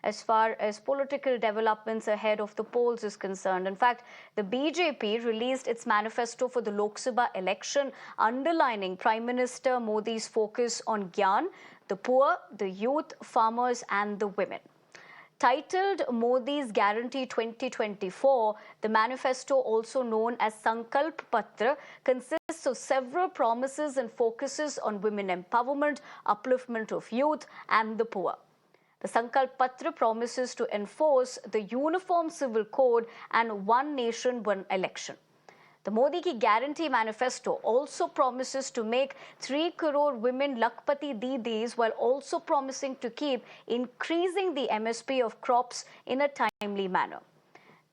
as far as political developments ahead of the polls is concerned. In fact, the BJP released its manifesto for the Lok Sabha election, underlining Prime Minister Modi's focus on Gyan, the poor, the youth, farmers and the women. Titled Modi's Guarantee 2024, the manifesto, also known as Sankalp Patra, consists of several promises and focuses on women empowerment, upliftment of youth and the poor. The Sankalp Patra promises to enforce the Uniform Civil Code and One Nation, One Election. The Modi Ki Guarantee Manifesto also promises to make 3 crore women Lakpati Didis, while also promising to keep increasing the MSP of crops in a timely manner.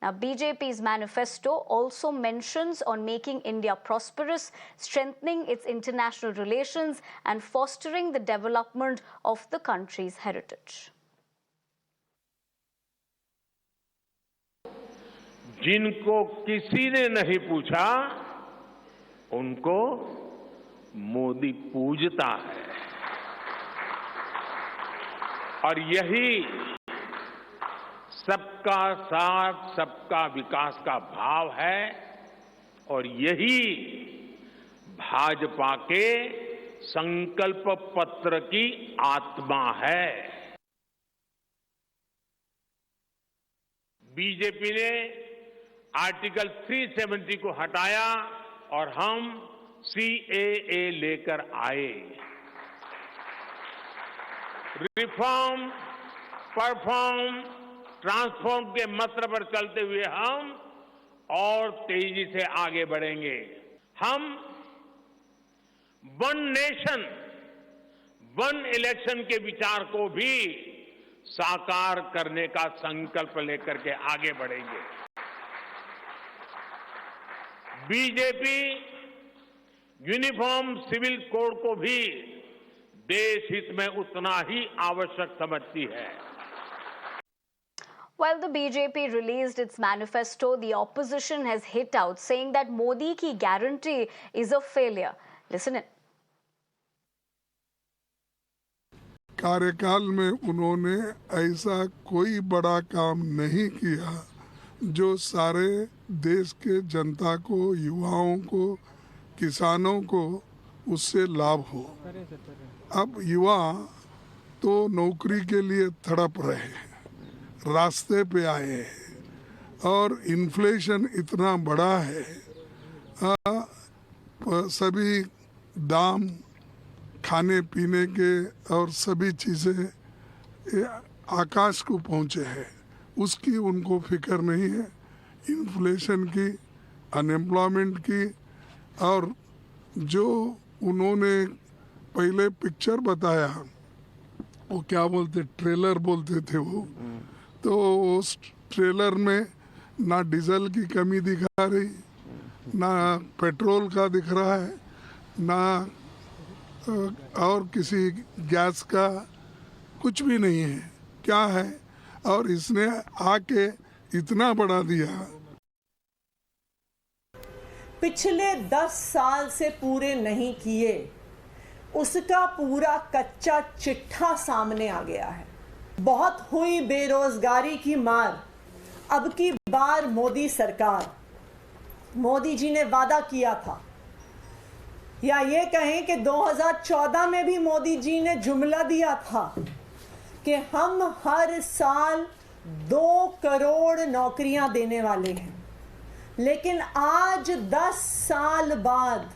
Now, BJP's manifesto also mentions on making India prosperous, strengthening its international relations and fostering the development of the country's heritage. जिनको किसी ने नहीं पूछा, उनको मोदी पूजता है और यही सबका साथ, सबका विकास का भाव है और यही भाजपा के संकल्प पत्र की आत्मा है। बीजेपी ने आर्टिकल 370 को हटाया और हम CAA लेकर आए। रिफॉर्म, परफॉर्म, ट्रांसफॉर्म के मंत्र पर चलते हुए हम और तेजी से आगे बढ़ेंगे। हम वन नेशन, वन इलेक्शन के विचार को भी साकार करने का संकल्प लेकर के आगे बढ़ेंगे। बीजेपी यूनिफॉर्म सिविल कोड को भी देश हित में उतना ही आवश्यक समझती है। While the BJP released its manifesto, the opposition has hit out, saying that Modi ki guarantee is a failure. Listen in. कार्यकाल में उन्होंने ऐसा कोई बड़ा काम नहीं किया जो सारे देश के जनता को, युवाओं को, किसानों को उससे लाभ हो। अब युवा तो नौकरी के लिए तड़प रहे हैं, रास्ते पे आए हैं और इन्फ्लेशन इतना बड़ा है, सभी दाम खाने पीने के और सभी चीज़ें आकाश को पहुँचे हैं, उसकी उनको फिक्र नहीं है। इन्फ्लेशन की, अनएम्प्लॉयमेंट की, और जो उन्होंने पहले पिक्चर बताया, वो क्या बोलते, ट्रेलर बोलते थे वो, तो उस ट्रेलर में ना डीजल की कमी दिखा रही, ना पेट्रोल का दिख रहा है, ना और किसी गैस का कुछ भी नहीं है। क्या है? और इसने आके इतना बढ़ा दिया। पिछले 10 साल से पूरे नहीं किए, उसका पूरा कच्चा चिट्ठा सामने आ गया है। बहुत हुई बेरोजगारी की मार। अब की बार मोदी सरकार, मोदी जी ने वादा किया था, या ये कहें कि 2014 में भी मोदी जी ने जुमला दिया था कि हम हर साल 2 करोड़ नौकरियां देने वाले हैं। लेकिन आज 10 साल बाद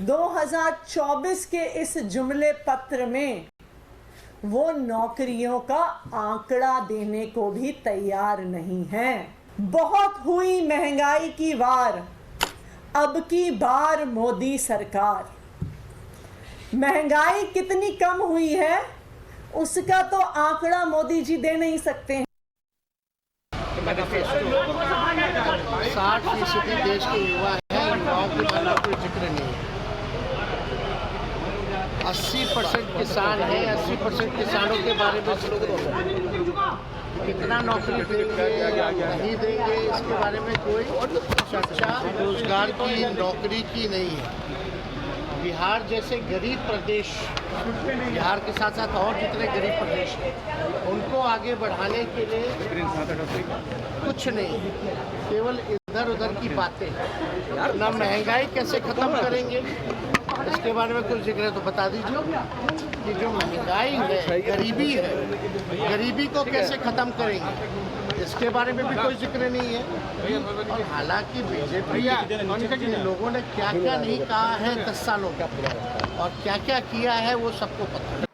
2024 के इस जुमले पत्र में वो नौकरियों का आंकड़ा देने को भी तैयार नहीं है। बहुत हुई महंगाई की वार, अब की बार मोदी सरकार। महंगाई कितनी कम हुई है उसका तो आंकड़ा मोदी जी दे नहीं सकते हैं। 60% देश के युवा हैं, युवाओं के बारे में कोई जिक्र नहीं है। 80% किसान हैं, 80% किसानों के बारे में कितना नौकरी देंगे नहीं देंगे इसके बारे में कोई चर्चा रोजगार की, नौकरी की नहीं है। बिहार जैसे गरीब प्रदेश, बिहार के साथ साथ और जितने गरीब प्रदेश हैं, उनको आगे बढ़ाने के लिए कुछ नहीं, केवल इधर उधर की बातें। ना महंगाई कैसे ख़त्म करेंगे, इसके बारे में कुछ जिक्र है तो बता दीजिए कि जो महंगाई है, गरीबी है, गरीबी को कैसे ख़त्म करेंगे, इसके बारे में भी कोई जिक्र नहीं है। और हालांकि बीजेपी के लोगों ने क्या क्या नहीं कहा है 10 सालों का और क्या क्या किया है वो सबको पता है।